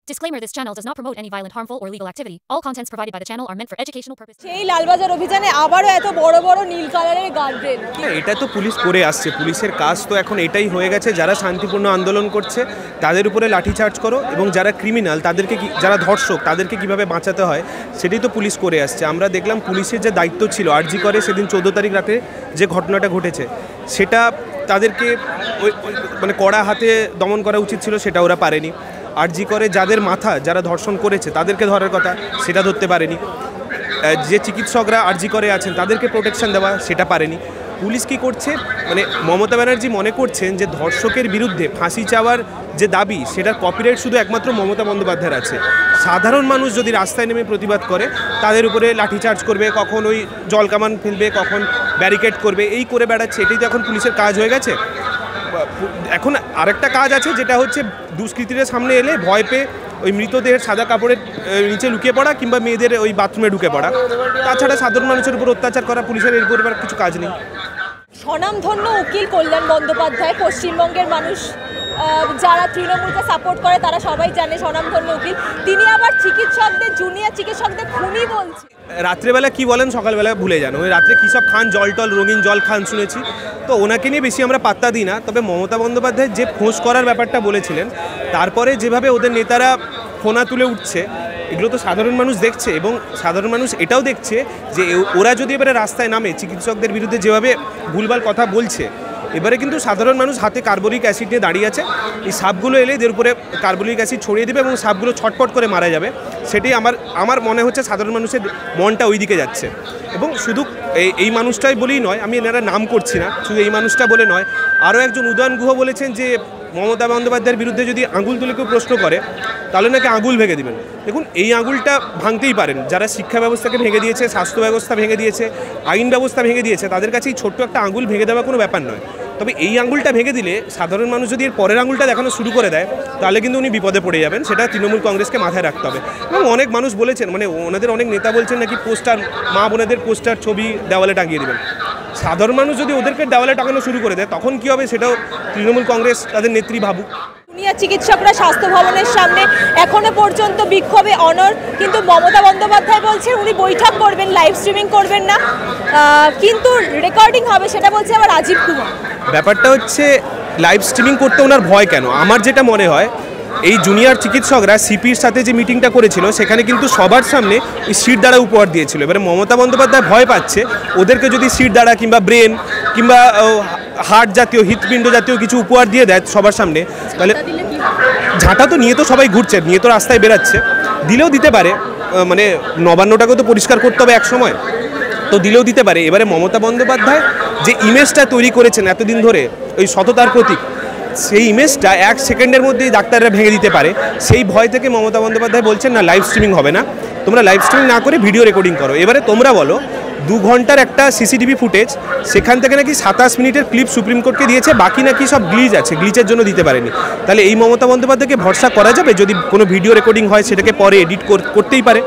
Disclaimer: This channel does not promote any violent, harmful, or legal activity. All contents provided by the channel are meant for educational purposes. সেই লালবাজার অভিযানে আবারও এত বড় বড় নীল কালারের guardrail. এটা তো পুলিশ করে আসছে, পুলিশের কাজ তো এখন এটাই হয়ে গেছে, যারা শান্তিপূর্ণ আন্দোলন করছে তাদের উপরে লাঠিচার্জ করো, এবং যারা ক্রিমিনাল তাদেরকে যারা ধর্ষক তাদেরকে কিভাবে বাঁচাতে হয় সেটাই তো পুলিশ করে আসছে। আমরা দেখলাম পুলিশের যে দায়িত্ব ছিল আরজি করে সেদিন 14 তারিখ রাতে যে ঘটনাটা ঘটেছে সেটা তাদেরকে মানে কড়া হাতে দমন করা উচিত ছিল, সেটা ওরা পারেনি। আরজি করে যাদের মাথা যারা ধর্ষণ করেছে তাদেরকে ধরার কথা সেটা ধরতে পারেনি। যে চিকিৎসকরা আরজি করে আছেন তাদেরকে প্রোটেকশন দেওয়া সেটা পারেনি। পুলিশ কী করছে, মানে মমতা ব্যানার্জি মনে করছেন যে ধর্ষকের বিরুদ্ধে ফাঁসি চাওয়ার যে দাবি সেটার কপিরাইট শুধু একমাত্র মমতা বন্দ্যোপাধ্যায়ের আছে। সাধারণ মানুষ যদি রাস্তায় নেমে প্রতিবাদ করে তাদের উপরে লাঠিচার্জ করবে, কখন ওই জলকামান ফেলবে, কখন ব্যারিকেড করবে, এই করে বেড়াচ্ছে। এটাই তো এখন পুলিশের কাজ হয়ে গেছে। এখন আরেকটা কাজ আছে, যেটা হচ্ছে দুষ্কৃতীরা সামনে এলে ভয় পেয়ে ওই মৃতদেহের সাদা কাপড়ের নিচে লুকিয়ে পড়া কিংবা মেয়েদের ওই বাথরুমে ঢুকে পড়া। তাছাড়া সাধারণ মানুষের উপর অত্যাচার করা পুলিশের এর উপর কিছু কাজ নেই। স্বনামধন্য উকিল কল্যাণ বন্দ্যোপাধ্যায়, পশ্চিমবঙ্গের মানুষ যারা তৃণমূলকে সাপোর্ট করে তারা সবাই জানে স্বনামধন্য উকিল, তিনি আবার চিকিৎসকদের, জুনিয়র চিকিৎসকদের খুনি বলছে। রাত্রেবেলা কি বলেন সকালবেলা ভুলে যান। ওই রাত্রে কী সব খান, জল টল রঙিন জল খান শুনেছি, তো ওনাকে নিয়ে বেশি আমরা পাত্তা দিই না। তবে মমতা বন্দ্যোপাধ্যায় যে খোঁজ করার ব্যাপারটা বলেছিলেন, তারপরে যেভাবে ওদের নেতারা ফোনা তুলে উঠছে, এগুলো তো সাধারণ মানুষ দেখছে, এবং সাধারণ মানুষ এটাও দেখছে যে ওরা যদি এবারে রাস্তায় নামে চিকিৎসকদের বিরুদ্ধে যেভাবে ভুলভাল কথা বলছে, এবারে কিন্তু সাধারণ মানুষ হাতে কার্বলিক অ্যাসিড নিয়ে দাঁড়িয়ে আছে। এই সাপগুলো এলে এদের উপরে কার্বলিক অ্যাসিড ছড়িয়ে দেবে এবং সাপগুলো ছটপট করে মারা যাবে। সেটাই আমার মনে হচ্ছে সাধারণ মানুষের মনটা ওই দিকে যাচ্ছে। এবং শুধু এই মানুষটাই বলেই নয়, আমি এনারা নাম করছি না, শুধু এই মানুষটা বলে নয়, আরও একজন উদয়ন গুহ বলেছেন যে মমতা বন্দ্যোপাধ্যায়ের বিরুদ্ধে যদি আঙুল তুলে কেউ প্রশ্ন করে তাহলে নাকি আঙুল ভেঙে দেবেন। দেখুন, এই আঙুলটা ভাঙতেই পারেন যারা শিক্ষা ব্যবস্থাকে ভেঙে দিয়েছে, স্বাস্থ্য ব্যবস্থা ভেঙে দিয়েছে, আইন ব্যবস্থা ভেঙে দিয়েছে, তাদের কাছে এই ছোট্ট একটা আঙুল ভেঙে দেওয়া কোনো ব্যাপার নয়। তবে এই আঙুলটা ভেঙে দিলে সাধারণ মানুষ যদি এর পরের আঙুলটা দেখানো শুরু করে দেয় তাহলে কিন্তু উনি বিপদে পড়ে যাবেন। সেটা তৃণমূল কংগ্রেসকে মাথায় রাখতে হবে। এবং অনেক মানুষ বলেছেন, মানে ওনাদের অনেক নেতা বলছেন নাকি পোস্টার, মা বোনেদের পোস্টার ছবি দেওয়ালে টাঙিয়ে দেবেন। সাধারণ মানুষ যদি ওদেরকে দেওয়ালে টাঙানো শুরু করে দেয় তখন কী হবে সেটাও তৃণমূল কংগ্রেস তাদের নেত্রী ভাবুক। জুনিয়র চিকিৎসকরা স্বাস্থ্য ভবনের সামনে এখনো পর্যন্ত বিক্ষোভে অনড়, কিন্তু মমতা বন্দ্যোপাধ্যায় বলছেন উনি বৈঠক করবেন, লাইভ স্ট্রিমিং করবেন না, কিন্তু রেকর্ডিং হবে, সেটা বলছে আবার রাজীব কুমার। ব্যাপারটা হচ্ছে লাইভ স্ট্রিমিং করতে ওনার ভয় কেন? আমার যেটা মনে হয়, এই জুনিয়র চিকিৎসকরা সিপির সাথে যে মিটিংটা করেছিল সেখানে কিন্তু সবার সামনে ওই সিট দ্বারা উপহার দিয়েছিল। এবারে মমতা বন্দ্যোপাধ্যায় ভয় পাচ্ছে ওদেরকে যদি সিট দ্বারা কিংবা ব্রেন কিংবা হার্ট জাতীয়, হৃৎপিণ্ড জাতীয় কিছু উপহার দিয়ে দেয় সবার সামনে, তাহলে ঝাঁটা তো নিয়ে তো সবাই ঘুরছে, নিয়ে তো রাস্তায় বেরাচ্ছে, দিলেও দিতে পারে। মানে নবান্নটাকেও তো পরিষ্কার করতে হবে এক সময়, তো দিলেও দিতে পারে। এবারে মমতা বন্দ্যোপাধ্যায় যে ইমেজটা তৈরি করেছেন এতদিন ধরে, ওই সততার প্রতীক, সেই ইমেজটা 1 সেকেন্ডের মধ্যেই ডাক্তাররা ভেঙে দিতে পারে। সেই ভয় থেকে মমতা বন্দ্যোপাধ্যায় বলছেন না, লাইভ স্ট্রিমিং হবে না, তোমরা লাইভ স্ট্রিমিং না করে ভিডিও রেকর্ডিং করো। এবারে তোমরা বলো, 2 ঘন্টার একটা সিসিটিভি ফুটেজ, সেখান থেকে নাকি 27 মিনিটের ক্লিপ সুপ্রিম কোর্টকে দিয়েছে, বাকি নাকি সব গ্লিচ আছে, গ্লিচের জন্য দিতে পারেনি। তাহলে এই মমতা বন্দ্যোপাধ্যায়কে ভরসা করা যাবে? যদি কোনো ভিডিও রেকর্ডিং হয় সেটাকে পরে এডিট করতেই পারে।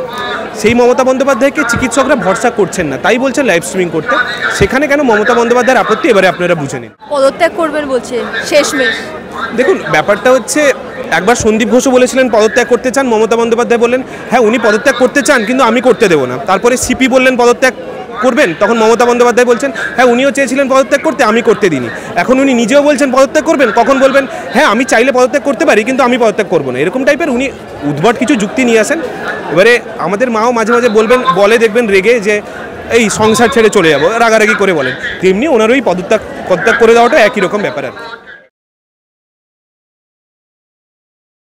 সেই মমতা বন্দ্যোপাধ্যায়কে চিকিৎসকরা ভরসা করছেন না, তাই বলছেন লাইভ স্ট্রিমিং করতে। সেখানে কেন মমতা বন্দ্যোপাধ্যায়ের আপত্তি, এবারে আপনারা বুঝে নিন। পদত্যাগ করবেন বলছে শেষমেশ। দেখুন, ব্যাপারটা হচ্ছে, একবার সন্দীপ ঘোষও বলেছিলেন পদত্যাগ করতে চান, মমতা বন্দ্যোপাধ্যায় বললেন হ্যাঁ উনি পদত্যাগ করতে চান কিন্তু আমি করতে দেবো না। তারপরে সিপি বললেন পদত্যাগ করবেন, তখন মমতা বন্দ্যোপাধ্যায় বলছেন হ্যাঁ উনিও চেয়েছিলেন পদত্যাগ করতে, আমি করতে দিইনি। এখন উনি নিজেও বলছেন পদত্যাগ করবেন, কখন বলবেন হ্যাঁ আমি চাইলে পদত্যাগ করতে পারি কিন্তু আমি পদত্যাগ করবো না। এরকম টাইপের উনি উদ্ভট কিছু যুক্তি নিয়ে আসেন। এবারে আমাদের মাও মাঝে মাঝে বলে দেখবেন রেগে যে এই সংসার ছেড়ে চলে যাবো, রাগারাগি করে বলেন, তেমনি ওনার ওই পদত্যাগ করে দেওয়াটা একই রকম ব্যাপার আর কি।